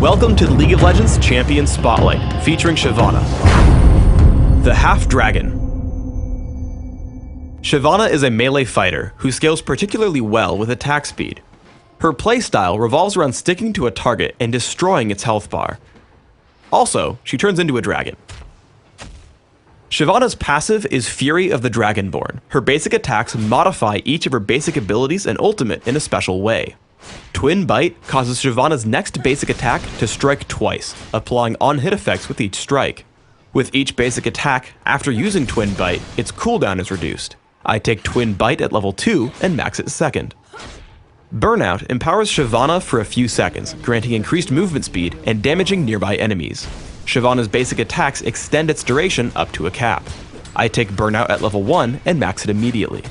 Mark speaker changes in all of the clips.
Speaker 1: Welcome to the League of Legends Champion Spotlight, featuring Shyvana, the Half-Dragon. Shyvana is a melee fighter who scales particularly well with attack speed. Her playstyle revolves around sticking to a target and destroying its health bar. Also, she turns into a dragon. Shyvana's passive is Fury of the Dragonborn. Her basic attacks modify each of her basic abilities and ultimate in a special way. Twin Bite causes Shyvana's next basic attack to strike twice, applying on-hit effects with each strike. With each basic attack, after using Twin Bite, its cooldown is reduced. I take Twin Bite at level 2 and max it second. Burnout empowers Shyvana for a few seconds, granting increased movement speed and damaging nearby enemies. Shyvana's basic attacks extend its duration up to a cap. I take Burnout at level 1 and max it immediately.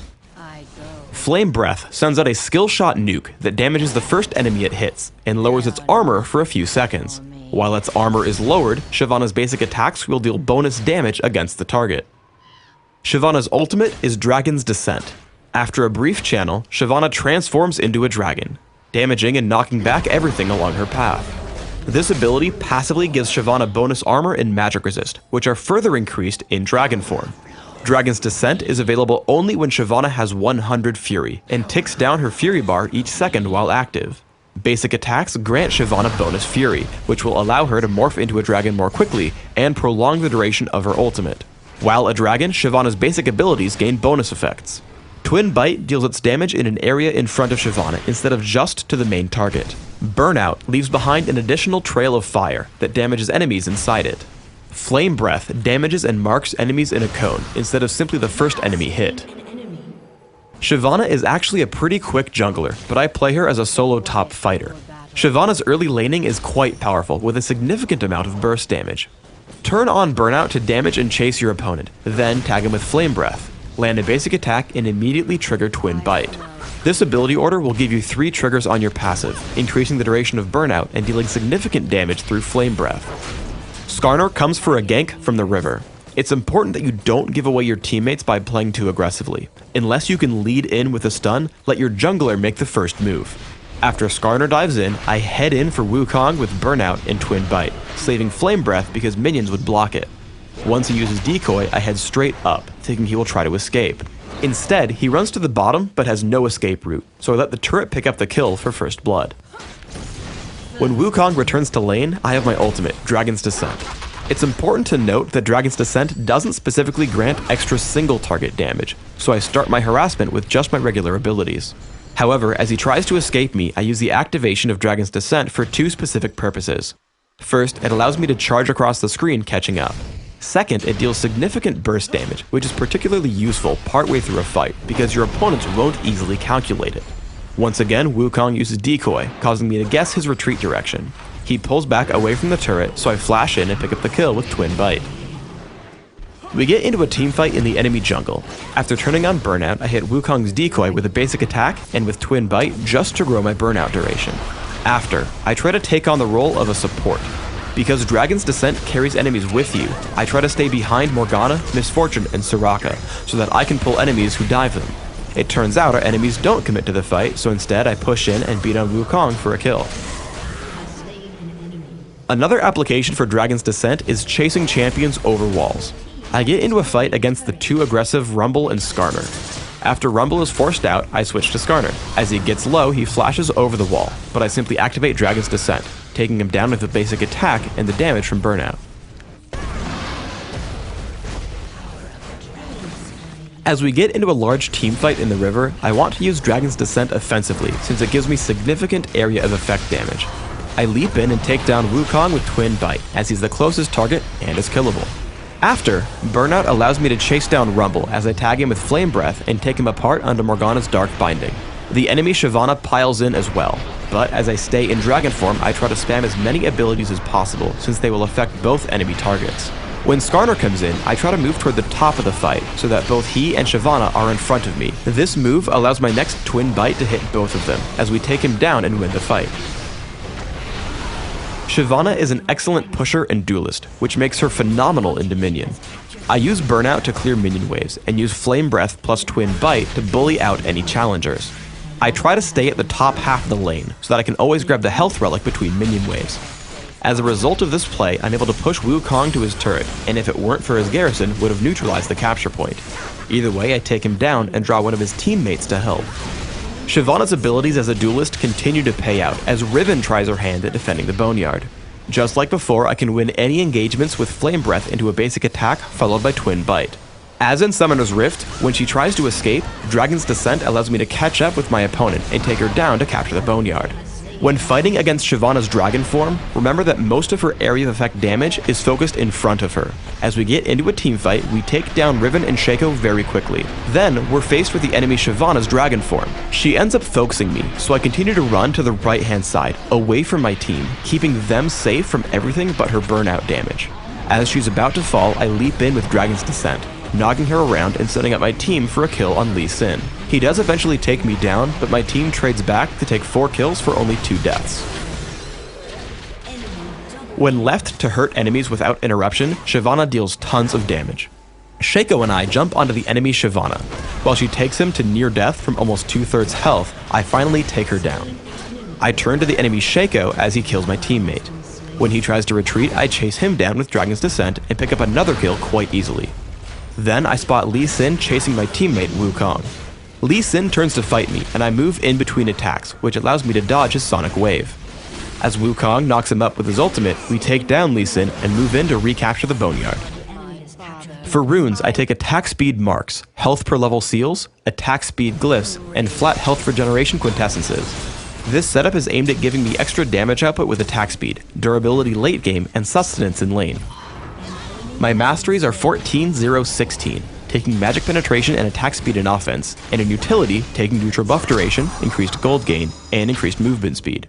Speaker 1: Flame Breath sends out a skill shot nuke that damages the first enemy it hits and lowers its armor for a few seconds. While its armor is lowered, Shyvana's basic attacks will deal bonus damage against the target. Shyvana's ultimate is Dragon's Descent. After a brief channel, Shyvana transforms into a dragon, damaging and knocking back everything along her path. This ability passively gives Shyvana bonus armor and magic resist, which are further increased in dragon form. Dragon's Descent is available only when Shyvana has 100 Fury, and ticks down her Fury bar each second while active. Basic attacks grant Shyvana bonus Fury, which will allow her to morph into a dragon more quickly and prolong the duration of her ultimate. While a dragon, Shyvana's basic abilities gain bonus effects. Twin Bite deals its damage in an area in front of Shyvana instead of just to the main target. Burnout leaves behind an additional trail of fire that damages enemies inside it. Flame Breath damages and marks enemies in a cone instead of simply the first enemy hit. Shyvana is actually a pretty quick jungler, but I play her as a solo top fighter. Shyvana's early laning is quite powerful with a significant amount of burst damage. Turn on Burnout to damage and chase your opponent, then tag him with Flame Breath. Land a basic attack and immediately trigger Twin Bite. This ability order will give you 3 triggers on your passive, increasing the duration of Burnout and dealing significant damage through Flame Breath. Skarner comes for a gank from the river. It's important that you don't give away your teammates by playing too aggressively. Unless you can lead in with a stun, let your jungler make the first move. After Skarner dives in, I head in for Wukong with Burnout and Twin Bite, saving Flame Breath because minions would block it. Once he uses Decoy, I head straight up, thinking he will try to escape. Instead, he runs to the bottom but has no escape route, so I let the turret pick up the kill for first blood. When Wukong returns to lane, I have my ultimate, Dragon's Descent. It's important to note that Dragon's Descent doesn't specifically grant extra single target damage, so I start my harassment with just my regular abilities. However, as he tries to escape me, I use the activation of Dragon's Descent for 2 specific purposes. First, it allows me to charge across the screen catching up. Second, it deals significant burst damage, which is particularly useful partway through a fight because your opponents won't easily calculate it. Once again, Wukong uses Decoy, causing me to guess his retreat direction. He pulls back away from the turret, so I flash in and pick up the kill with Twin Bite. We get into a teamfight in the enemy jungle. After turning on Burnout, I hit Wukong's Decoy with a basic attack and with Twin Bite just to grow my Burnout duration. After, I try to take on the role of a support. Because Dragon's Descent carries enemies with you, I try to stay behind Morgana, Misfortune, and Soraka, so that I can pull enemies who dive them. It turns out our enemies don't commit to the fight, so instead I push in and beat on Wukong for a kill. Another application for Dragon's Descent is chasing champions over walls. I get into a fight against the 2 aggressive Rumble and Skarner. After Rumble is forced out, I switch to Skarner. As he gets low, he flashes over the wall, but I simply activate Dragon's Descent, taking him down with a basic attack and the damage from Burnout. As we get into a large teamfight in the river, I want to use Dragon's Descent offensively since it gives me significant area of effect damage. I leap in and take down Wukong with Twin Bite as he's the closest target and is killable. After, Burnout allows me to chase down Rumble as I tag him with Flame Breath and take him apart under Morgana's Dark Binding. The enemy Shyvana piles in as well, but as I stay in dragon form, I try to spam as many abilities as possible since they will affect both enemy targets. When Skarner comes in, I try to move toward the top of the fight so that both he and Shyvana are in front of me. This move allows my next Twin Bite to hit both of them as we take him down and win the fight. Shyvana is an excellent pusher and duelist, which makes her phenomenal in Dominion. I use Burnout to clear minion waves and use Flame Breath plus Twin Bite to bully out any challengers. I try to stay at the top half of the lane so that I can always grab the health relic between minion waves. As a result of this play, I'm able to push Wukong to his turret, and if it weren't for his garrison, would have neutralized the capture point. Either way, I take him down and draw one of his teammates to help. Shyvana's abilities as a duelist continue to pay out as Riven tries her hand at defending the Boneyard. Just like before, I can win any engagements with Flame Breath into a basic attack followed by Twin Bite. As in Summoner's Rift, when she tries to escape, Dragon's Descent allows me to catch up with my opponent and take her down to capture the Boneyard. When fighting against Shyvana's dragon form, remember that most of her area of effect damage is focused in front of her. As we get into a teamfight, we take down Riven and Shaco very quickly. Then, we're faced with the enemy Shyvana's dragon form. She ends up focusing me, so I continue to run to the right-hand side, away from my team, keeping them safe from everything but her burnout damage. As she's about to fall, I leap in with Dragon's Descent, knocking her around and setting up my team for a kill on Lee Sin. He does eventually take me down, but my team trades back to take 4 kills for only 2 deaths. When left to hurt enemies without interruption, Shyvana deals tons of damage. Shaco and I jump onto the enemy Shyvana. While she takes him to near death from almost 2/3 health, I finally take her down. I turn to the enemy Shaco as he kills my teammate. When he tries to retreat, I chase him down with Dragon's Descent and pick up another kill quite easily. Then I spot Lee Sin chasing my teammate Wukong. Lee Sin turns to fight me, and I move in between attacks, which allows me to dodge his Sonic Wave. As Wukong knocks him up with his ultimate, we take down Lee Sin and move in to recapture the Boneyard. For runes, I take attack speed marks, health per level seals, attack speed glyphs, and flat health regeneration quintessences. This setup is aimed at giving me extra damage output with attack speed, durability late game, and sustenance in lane. My masteries are 14, 0, 16, taking magic penetration and attack speed in offense, and in utility, taking neutral buff duration, increased gold gain, and increased movement speed.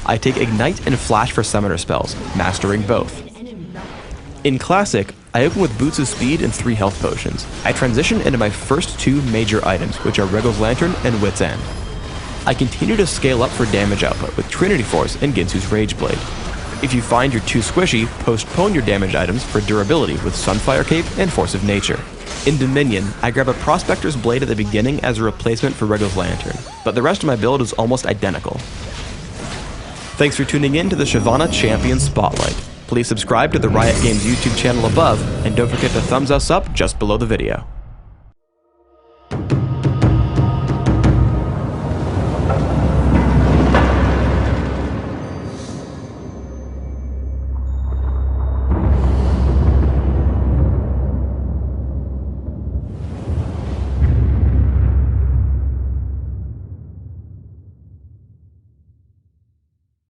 Speaker 1: I take Ignite and Flash for summoner spells, mastering both. In Classic, I open with Boots of Speed and 3 health potions. I transition into my first 2 major items, which are Regal's Lantern and Wit's End. I continue to scale up for damage output with Trinity Force and Ginsu's Rage Blade. If you find you're too squishy, postpone your damage items for durability with Sunfire Cape and Force of Nature. In Dominion, I grab a Prospector's Blade at the beginning as a replacement for Regal's Lantern, but the rest of my build is almost identical. Thanks for tuning in to the Shyvana Champion Spotlight. Please subscribe to the Riot Games YouTube channel above, and don't forget to thumbs us up just below the video.